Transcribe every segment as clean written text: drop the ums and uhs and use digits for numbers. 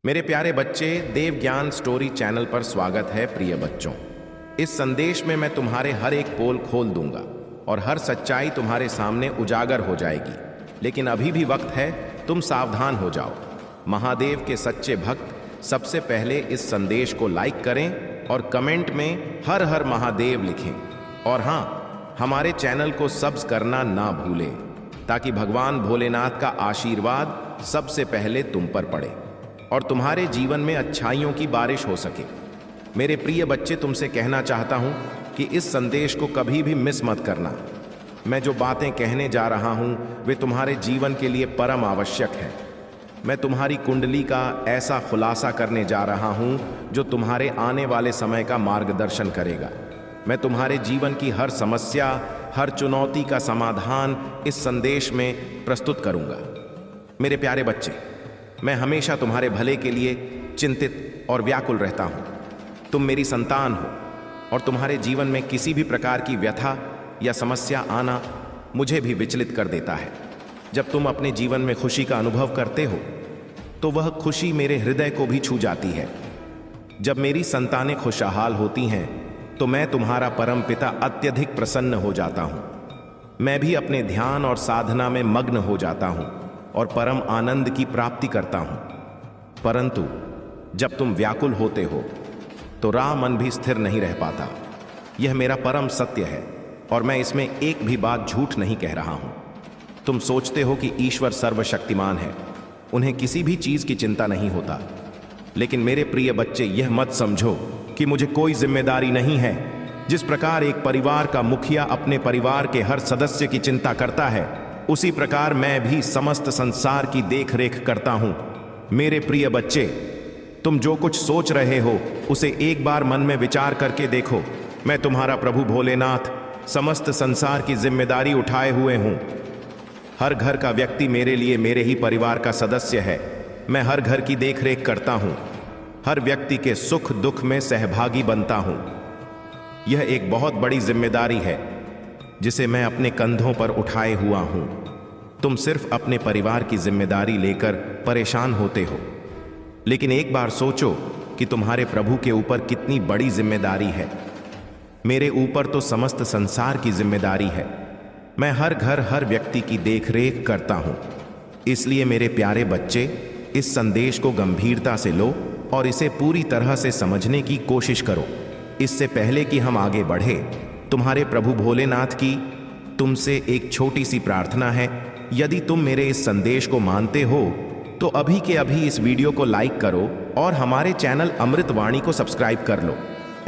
मेरे प्यारे बच्चे, देव ज्ञान स्टोरी चैनल पर स्वागत है। प्रिय बच्चों, इस संदेश में मैं तुम्हारे हर एक पोल खोल दूंगा और हर सच्चाई तुम्हारे सामने उजागर हो जाएगी। लेकिन अभी भी वक्त है, तुम सावधान हो जाओ। महादेव के सच्चे भक्त सबसे पहले इस संदेश को लाइक करें और कमेंट में हर हर महादेव लिखें। और हाँ, हमारे चैनल को सब्सक्राइब करना ना भूलें ताकि भगवान भोलेनाथ का आशीर्वाद सबसे पहले तुम पर पड़े और तुम्हारे जीवन में अच्छाइयों की बारिश हो सके। मेरे प्रिय बच्चे, तुमसे कहना चाहता हूं कि इस संदेश को कभी भी मिस मत करना। मैं जो बातें कहने जा रहा हूं वे तुम्हारे जीवन के लिए परम आवश्यक है। मैं तुम्हारी कुंडली का ऐसा खुलासा करने जा रहा हूं जो तुम्हारे आने वाले समय का मार्गदर्शन करेगा। मैं तुम्हारे जीवन की हर समस्या, हर चुनौती का समाधान इस संदेश में प्रस्तुत करूंगा। मेरे प्यारे बच्चे, मैं हमेशा तुम्हारे भले के लिए चिंतित और व्याकुल रहता हूं। तुम मेरी संतान हो और तुम्हारे जीवन में किसी भी प्रकार की व्यथा या समस्या आना मुझे भी विचलित कर देता है। जब तुम अपने जीवन में खुशी का अनुभव करते हो तो वह खुशी मेरे हृदय को भी छू जाती है। जब मेरी संतानें खुशहाल होती हैं तो मैं तुम्हारा परम पिता अत्यधिक प्रसन्न हो जाता हूं। मैं भी अपने ध्यान और साधना में मग्न हो जाता हूं और परम आनंद की प्राप्ति करता हूं। परंतु जब तुम व्याकुल होते हो तो मन भी स्थिर नहीं रह पाता। यह मेरा परम सत्य है और मैं इसमें एक भी बात झूठ नहीं कह रहा हूं। तुम सोचते हो कि ईश्वर सर्वशक्तिमान है, उन्हें किसी भी चीज की चिंता नहीं होता। लेकिन मेरे प्रिय बच्चे, यह मत समझो कि मुझे कोई जिम्मेदारी नहीं है। जिस प्रकार एक परिवार का मुखिया अपने परिवार के हर सदस्य की चिंता करता है, उसी प्रकार मैं भी समस्त संसार की देखरेख करता हूं। मेरे प्रिय बच्चे, तुम जो कुछ सोच रहे हो उसे एक बार मन में विचार करके देखो। मैं तुम्हारा प्रभु भोलेनाथ समस्त संसार की जिम्मेदारी उठाए हुए हूं। हर घर का व्यक्ति मेरे लिए मेरे ही परिवार का सदस्य है। मैं हर घर की देखरेख करता हूं, हर व्यक्ति के सुख दुख में सहभागी बनता हूं। यह एक बहुत बड़ी जिम्मेदारी है जिसे मैं अपने कंधों पर उठाए हुआ हूं। तुम सिर्फ अपने परिवार की जिम्मेदारी लेकर परेशान होते हो, लेकिन एक बार सोचो कि तुम्हारे प्रभु के ऊपर कितनी बड़ी जिम्मेदारी है। मेरे ऊपर तो समस्त संसार की जिम्मेदारी है। मैं हर घर, हर व्यक्ति की देखरेख करता हूं। इसलिए मेरे प्यारे बच्चे, इस संदेश को गंभीरता से लो और इसे पूरी तरह से समझने की कोशिश करो। इससे पहले कि हम आगे बढ़े, तुम्हारे प्रभु भोलेनाथ की तुमसे एक छोटी सी प्रार्थना है। यदि तुम मेरे इस संदेश को मानते हो तो अभी के अभी इस वीडियो को लाइक करो और हमारे चैनल अमृतवाणी को सब्सक्राइब कर लो।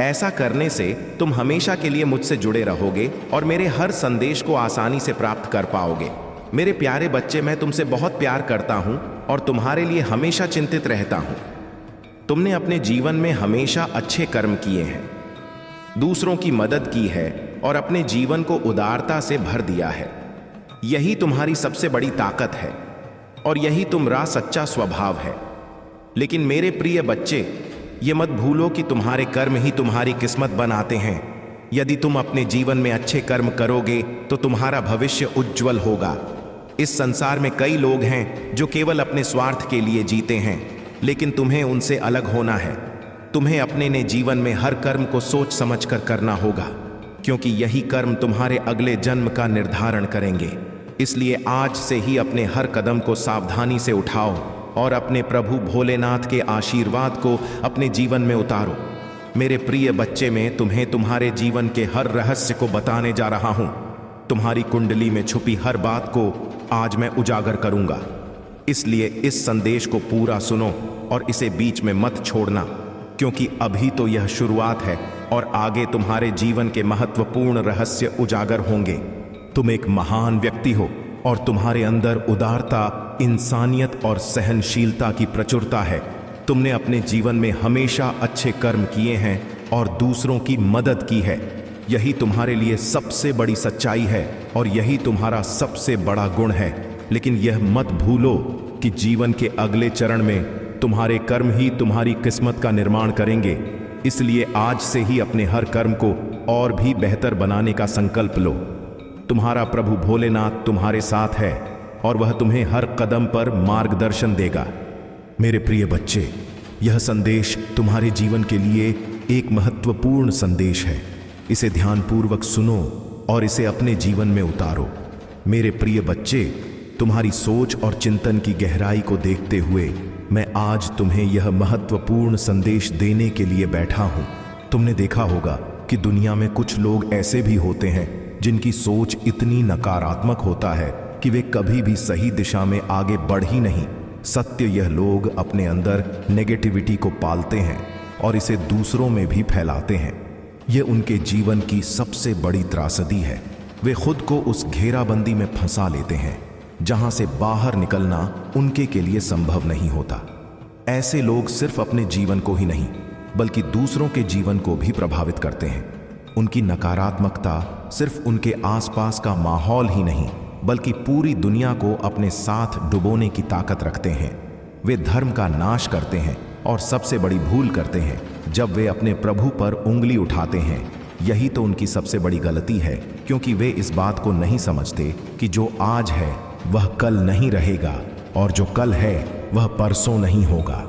ऐसा करने से तुम हमेशा के लिए मुझसे जुड़े रहोगे और मेरे हर संदेश को आसानी से प्राप्त कर पाओगे। मेरे प्यारे बच्चे, मैं तुमसे बहुत प्यार करता हूं और तुम्हारे लिए हमेशा चिंतित रहता हूं। तुमने अपने जीवन में हमेशा अच्छे कर्म किए हैं, दूसरों की मदद की है और अपने जीवन को उदारता से भर दिया है। यही तुम्हारी सबसे बड़ी ताकत है और यही तुम्हारा सच्चा स्वभाव है। लेकिन मेरे प्रिय बच्चे, ये मत भूलो कि तुम्हारे कर्म ही तुम्हारी किस्मत बनाते हैं। यदि तुम अपने जीवन में अच्छे कर्म करोगे तो तुम्हारा भविष्य उज्जवल होगा। इस संसार में कई लोग हैं जो केवल अपने स्वार्थ के लिए जीते हैं, लेकिन तुम्हें उनसे अलग होना है। तुम्हें अपने ने जीवन में हर कर्म को सोच समझकर करना होगा, क्योंकि यही कर्म तुम्हारे अगले जन्म का निर्धारण करेंगे। इसलिए आज से ही अपने हर कदम को सावधानी से उठाओ और अपने प्रभु भोलेनाथ के आशीर्वाद को अपने जीवन में उतारो। मेरे प्रिय बच्चे, मैं तुम्हें तुम्हारे जीवन के हर रहस्य को बताने जा रहा हूं। तुम्हारी कुंडली में छुपी हर बात को आज मैं उजागर करूंगा। इसलिए इस संदेश को पूरा सुनो और इसे बीच में मत छोड़ना, क्योंकि अभी तो यह शुरुआत है और आगे तुम्हारे जीवन के महत्वपूर्ण रहस्य उजागर होंगे। तुम एक महान व्यक्ति हो और तुम्हारे अंदर उदारता, इंसानियत और सहनशीलता की प्रचुरता है। तुमने अपने जीवन में हमेशा अच्छे कर्म किए हैं और दूसरों की मदद की है। यही तुम्हारे लिए सबसे बड़ी सच्चाई है और यही तुम्हारा सबसे बड़ा गुण है। लेकिन यह मत भूलो कि जीवन के अगले चरण में तुम्हारे कर्म ही तुम्हारी किस्मत का निर्माण करेंगे। इसलिए आज से ही अपने हर कर्म को और भी बेहतर बनाने का संकल्प लो। तुम्हारा प्रभु भोलेनाथ तुम्हारे साथ है और वह तुम्हें हर कदम पर मार्गदर्शन देगा। मेरे प्रिय बच्चे, यह संदेश तुम्हारे जीवन के लिए एक महत्वपूर्ण संदेश है। इसे ध्यानपूर्वक सुनो और इसे अपने जीवन में उतारो। मेरे प्रिय बच्चे, तुम्हारी सोच और चिंतन की गहराई को देखते हुए मैं आज तुम्हें यह महत्वपूर्ण संदेश देने के लिए बैठा हूं। तुमने देखा होगा कि दुनिया में कुछ लोग ऐसे भी होते हैं जिनकी सोच इतनी नकारात्मक होता है कि वे कभी भी सही दिशा में आगे बढ़ ही नहीं। सत्य, यह लोग अपने अंदर नेगेटिविटी को पालते हैं और इसे दूसरों में भी फैलाते हैं। यह उनके जीवन की सबसे बड़ी त्रासदी है। वे खुद को उस घेराबंदी में फंसा लेते हैं जहां से बाहर निकलना उनके के लिए संभव नहीं होता। ऐसे लोग सिर्फ अपने जीवन को ही नहीं बल्कि दूसरों के जीवन को भी प्रभावित करते हैं। उनकी नकारात्मकता सिर्फ उनके आसपास का माहौल ही नहीं बल्कि पूरी दुनिया को अपने साथ डुबोने की ताकत रखते हैं। वे धर्म का नाश करते हैं और सबसे बड़ी भूल करते हैं जब वे अपने प्रभु पर उंगली उठाते हैं। यही तो उनकी सबसे बड़ी गलती है, क्योंकि वे इस बात को नहीं समझते कि जो आज है वह कल नहीं रहेगा और जो कल है वह परसों नहीं होगा।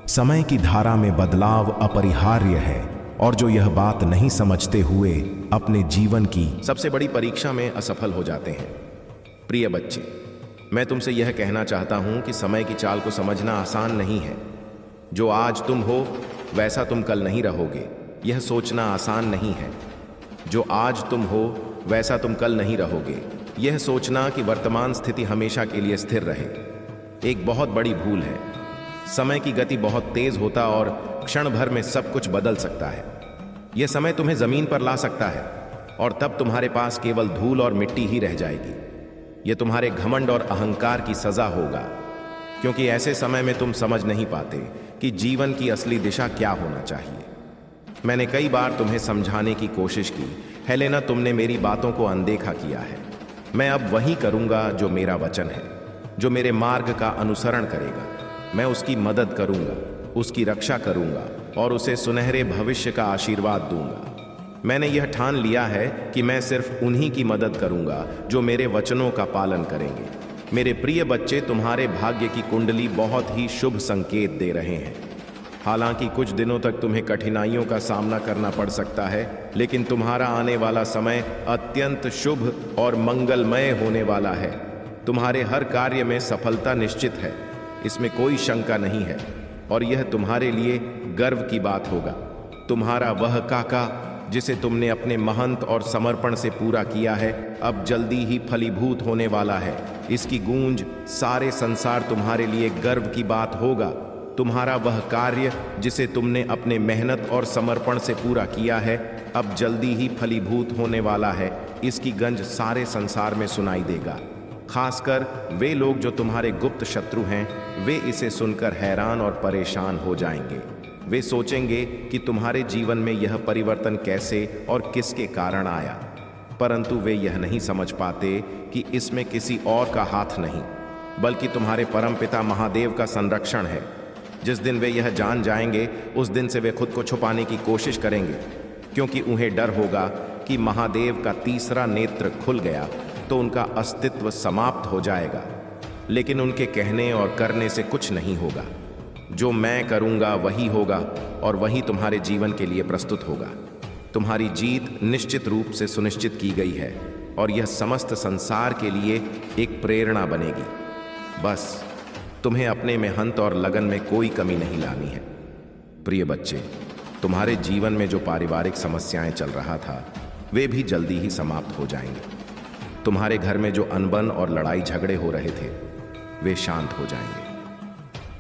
समय की धारा में बदलाव अपरिहार्य है और जो यह बात नहीं समझते हुए अपने जीवन की सबसे बड़ी परीक्षा में असफल हो जाते हैं। प्रिय बच्चे, मैं तुमसे यह कहना चाहता हूं कि समय की चाल को समझना आसान नहीं है। जो आज तुम हो वैसा तुम कल नहीं रहोगे, यह सोचना आसान नहीं है। जो आज तुम हो वैसा तुम कल नहीं रहोगे, यह सोचना कि वर्तमान स्थिति हमेशा के लिए स्थिर रहे, एक बहुत बड़ी भूल है। समय की गति बहुत तेज होता और क्षण भर में सब कुछ बदल सकता है। यह समय तुम्हें जमीन पर ला सकता है और तब तुम्हारे पास केवल धूल और मिट्टी ही रह जाएगी। यह तुम्हारे घमंड और अहंकार की सजा होगा, क्योंकि ऐसे समय में तुम समझ नहीं पाते कि जीवन की असली दिशा क्या होना चाहिए। मैंने कई बार तुम्हें समझाने की कोशिश की, हेलेना, तुमने मेरी बातों को अनदेखा किया है। मैं अब वही करूंगा जो मेरा वचन है। जो मेरे मार्ग का अनुसरण करेगा, मैं उसकी मदद करूंगा, उसकी रक्षा करूंगा और उसे सुनहरे भविष्य का आशीर्वाद दूंगा। मैंने यह ठान लिया है कि मैं सिर्फ उन्हीं की मदद करूंगा जो मेरे वचनों का पालन करेंगे। मेरे प्रिय बच्चे, तुम्हारे भाग्य की कुंडली बहुत ही शुभ संकेत दे रहे हैं। हालांकि कुछ दिनों तक तुम्हें कठिनाइयों का सामना करना पड़ सकता है, लेकिन तुम्हारा आने वाला समय अत्यंत शुभ और मंगलमय होने वाला है। तुम्हारे हर कार्य में सफलता निश्चित है, इसमें कोई शंका नहीं है और यह तुम्हारे लिए गर्व की बात होगा। तुम्हारा वह काका जिसे तुमने अपने महंत और समर्पण से पूरा किया है, अब जल्दी ही फलीभूत होने वाला है। इसकी गूंज सारे संसार तुम्हारे लिए गर्व की बात होगा। तुम्हारा वह कार्य जिसे तुमने अपने मेहनत और समर्पण से पूरा किया है, अब जल्दी ही फलीभूत होने वाला है। इसकी गंज सारे संसार में सुनाई देगा। खासकर वे लोग जो तुम्हारे गुप्त शत्रु हैं, वे इसे सुनकर हैरान और परेशान हो जाएंगे। वे सोचेंगे कि तुम्हारे जीवन में यह परिवर्तन कैसे और किसके कारण आया, परंतु वे यह नहीं समझ पाते कि इसमें किसी और का हाथ नहीं बल्कि तुम्हारे परमपिता महादेव का संरक्षण है। जिस दिन वे यह जान जाएंगे, उस दिन से वे खुद को छुपाने की कोशिश करेंगे, क्योंकि उन्हें डर होगा कि महादेव का तीसरा नेत्र खुल गया तो उनका अस्तित्व समाप्त हो जाएगा। लेकिन उनके कहने और करने से कुछ नहीं होगा। जो मैं करूंगा वही होगा और वही तुम्हारे जीवन के लिए प्रस्तुत होगा। तुम्हारी जीत निश्चित रूप से सुनिश्चित की गई है और यह समस्त संसार के लिए एक प्रेरणा बनेगी। बस तुम्हें अपने मेहनत और लगन में कोई कमी नहीं लानी है। प्रिय बच्चे, तुम्हारे जीवन में जो पारिवारिक समस्याएं चल रहा था, वे भी जल्दी ही समाप्त हो जाएंगे। तुम्हारे घर में जो अनबन और लड़ाई झगड़े हो रहे थे, वे शांत हो जाएंगे।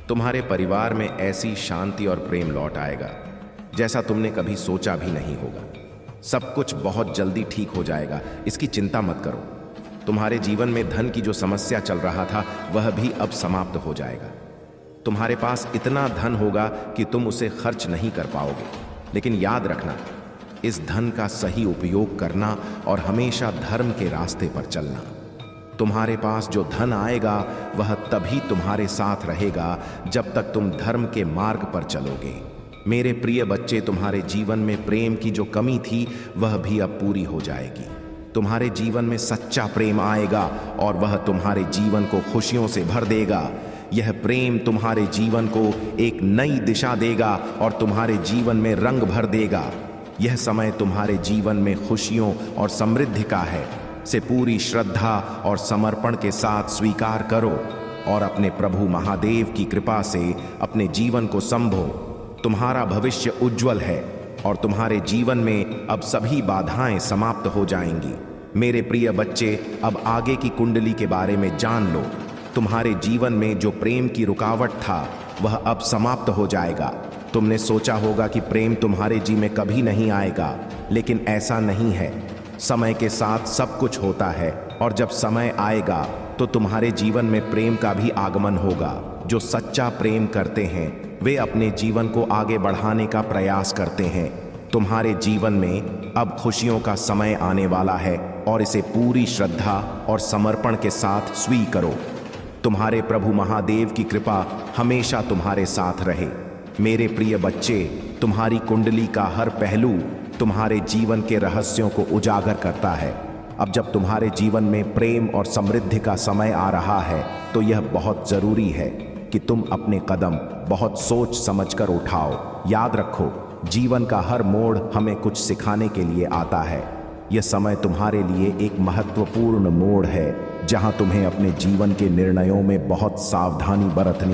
तुम्हारे परिवार में ऐसी शांति और प्रेम लौट आएगा जैसा तुमने कभी सोचा भी नहीं होगा। सब कुछ बहुत जल्दी ठीक हो जाएगा, इसकी चिंता मत करो। तुम्हारे जीवन में धन की जो समस्या चल रहा था, वह भी अब समाप्त हो जाएगा। तुम्हारे पास इतना धन होगा कि तुम उसे खर्च नहीं कर पाओगे, लेकिन याद रखना, इस धन का सही उपयोग करना और हमेशा धर्म के रास्ते पर चलना। तुम्हारे पास जो धन आएगा वह तभी तुम्हारे साथ रहेगा जब तक तुम धर्म के मार्ग पर चलोगे। मेरे प्रिय बच्चे, तुम्हारे जीवन में प्रेम की जो कमी थी वह भी अब पूरी हो जाएगी। तुम्हारे जीवन में सच्चा प्रेम आएगा और वह तुम्हारे जीवन को खुशियों से भर देगा। यह प्रेम तुम्हारे जीवन को एक नई दिशा देगा और तुम्हारे जीवन में रंग भर देगा। यह समय तुम्हारे जीवन में खुशियों और समृद्धि का है। से पूरी श्रद्धा और समर्पण के साथ स्वीकार करो और अपने प्रभु महादेव की कृपा से अपने जीवन को संभो। तुम्हारा भविष्य उज्जवल है और तुम्हारे जीवन में अब सभी बाधाएं समाप्त हो जाएंगी। मेरे प्रिय बच्चे, अब आगे की कुंडली के बारे में जान लो। तुम्हारे जीवन में जो प्रेम की रुकावट था वह अब समाप्त हो जाएगा। तुमने सोचा होगा कि प्रेम तुम्हारे जी में कभी नहीं आएगा, लेकिन ऐसा नहीं है। समय के साथ सब कुछ होता है और जब समय आएगा तो तुम्हारे जीवन में प्रेम का भी आगमन होगा। जो सच्चा प्रेम करते हैं वे अपने जीवन को आगे बढ़ाने का प्रयास करते हैं। तुम्हारे जीवन में अब खुशियों का समय आने वाला है और इसे पूरी श्रद्धा और समर्पण के साथ स्वीकारो। तुम्हारे प्रभु महादेव की कृपा हमेशा तुम्हारे साथ रहे। मेरे प्रिय बच्चे, तुम्हारी कुंडली का हर पहलू तुम्हारे जीवन के रहस्यों को उजागर करता है। अब जब तुम्हारे जीवन में प्रेम और समृद्धि का समय आ रहा है तो यह बहुत जरूरी है कि तुम अपने कदम बहुत सोच समझकर उठाओ। याद रखो, जीवन का हर मोड़ हमें कुछ सिखाने के लिए आता है। यह समय तुम्हारे लिए एक महत्वपूर्ण मोड़ है जहां तुम्हें अपने जीवन के निर्णयों में बहुत सावधानी बरतनी